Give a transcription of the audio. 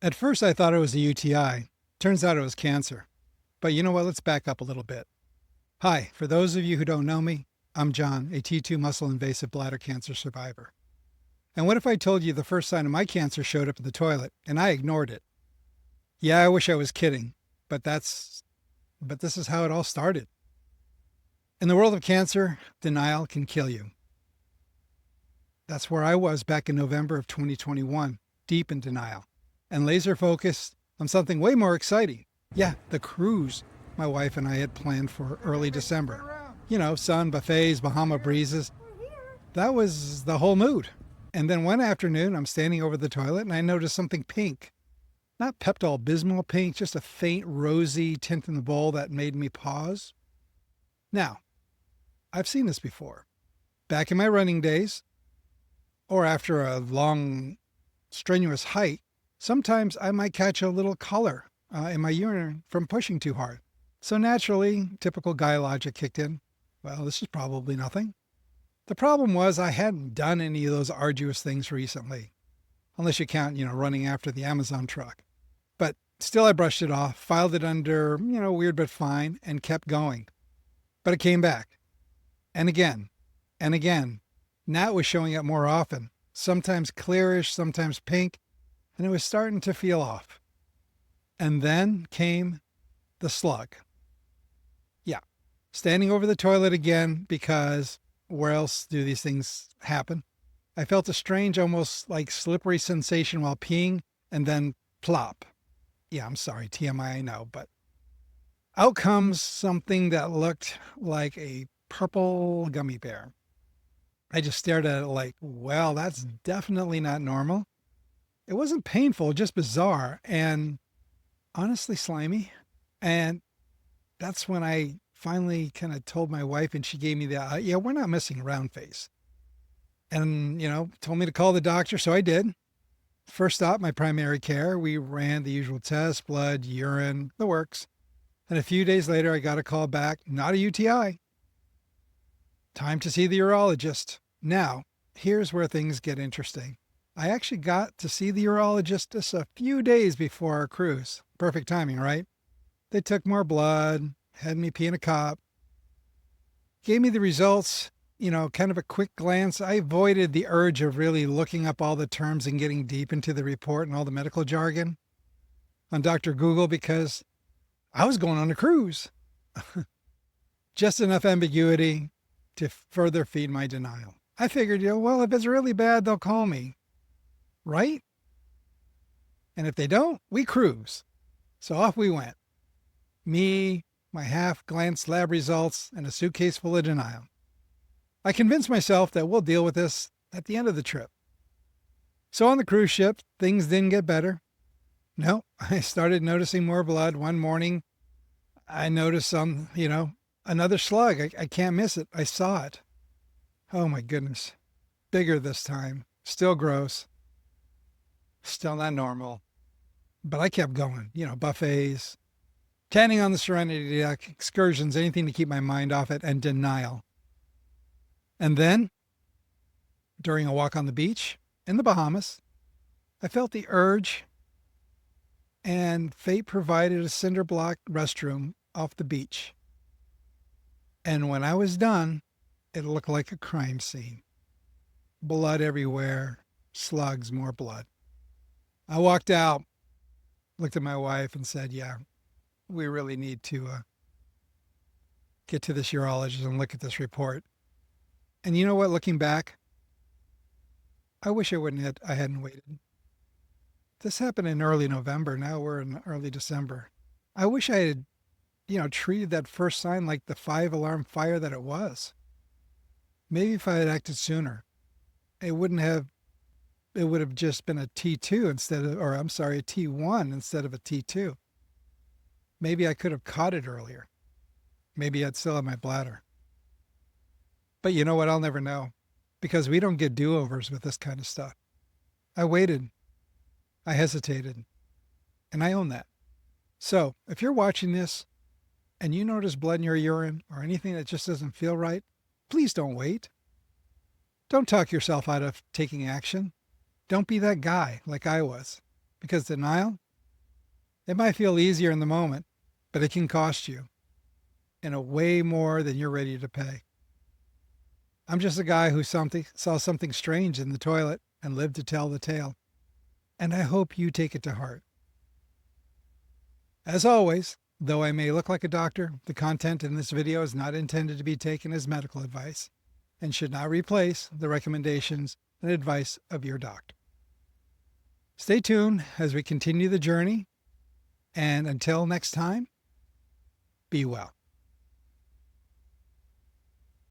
At first, I thought it was a UTI. Turns out it was cancer. But you know what? Let's back up a little bit. Hi, for those of you who don't know me, I'm John, a T2 muscle-invasive bladder cancer survivor. And what if I told you the first sign of my cancer showed up in the toilet and I ignored it? Yeah, I wish I was kidding, but this is how it all started. In the world of cancer, denial can kill you. That's where I was back in November of 2021, deep in denial and laser focused on something way more exciting. Yeah, the cruise my wife and I had planned for early December. You know, sun, buffets, Bahama breezes. That was the whole mood. And then one afternoon, I'm standing over the toilet and I noticed something pink. Not Pepto-Bismol pink, just a faint rosy tint in the bowl that made me pause. Now, I've seen this before. Back in my running days, or after a long, strenuous hike, sometimes I might catch a little color in my urine from pushing too hard. So naturally, typical guy logic kicked in. Well, this is probably nothing. The problem was I hadn't done any of those arduous things recently, unless you count, running after the Amazon truck. But still, I brushed it off, filed it under, weird but fine, and kept going. But it came back. And again. And again. Now it was showing up more often, sometimes clearish, sometimes pink, and it was starting to feel off. And then came the slug. Yeah, standing over the toilet again, because where else do these things happen? I felt a strange, almost like slippery sensation while peeing, and then plop. Yeah, I'm sorry, TMI, I know, but out comes something that looked like a purple gummy bear. I just stared at it like, well, that's definitely not normal. It wasn't painful, just bizarre and honestly slimy. And that's when I finally kind of told my wife, and she gave me the, yeah, we're not messing around face. And, told me to call the doctor. So I did. First stop, my primary care. We ran the usual tests, blood, urine, the works. And a few days later, I got a call back, not a UTI. Time to see the urologist. Now, here's where things get interesting. I actually got to see the urologist just a few days before our cruise. Perfect timing, right? They took more blood, had me pee in a cup, gave me the results, kind of a quick glance. I avoided the urge of really looking up all the terms and getting deep into the report and all the medical jargon on Dr. Google because I was going on a cruise. Just enough ambiguity to further feed my denial. I figured, well, if it's really bad, they'll call me, right? And if they don't, we cruise. So off we went. Me, my half-glance lab results, and a suitcase full of denial. I convinced myself that we'll deal with this at the end of the trip. So on the cruise ship, things didn't get better. No, I started noticing more blood. One morning, I noticed some, another slug. I can't miss it. I saw it. Oh my goodness. Bigger this time. Still gross. Still not normal. But I kept going. Buffets, tanning on the Serenity deck, excursions, anything to keep my mind off it, and denial. And then, during a walk on the beach in the Bahamas, I felt the urge, and fate provided a cinder block restroom off the beach. And when I was done, it looked like a crime scene. Blood everywhere, slugs, more blood. I walked out, looked at my wife and said, yeah, we really need to get to this urologist and look at this report. And you know what, looking back, I wish I hadn't waited. This happened in early November. Now we're in early December. I wish I had, treated that first sign like the 5-alarm fire that it was. Maybe if I had acted sooner, it would have just been a T2 a T1 instead of a T2. Maybe I could have caught it earlier. Maybe I'd still have my bladder. But you know what? I'll never know because we don't get do-overs with this kind of stuff. I waited. I hesitated. And I own that. So if you're watching this and you notice blood in your urine or anything that just doesn't feel right, please don't wait. Don't talk yourself out of taking action. Don't be that guy like I was. Because denial, it might feel easier in the moment, but it can cost you in a way more than you're ready to pay. I'm just a guy who saw something strange in the toilet and lived to tell the tale. And I hope you take it to heart. As always, though I may look like a doctor, the content in this video is not intended to be taken as medical advice and should not replace the recommendations and advice of your doctor. Stay tuned as we continue the journey, and until next time, be well.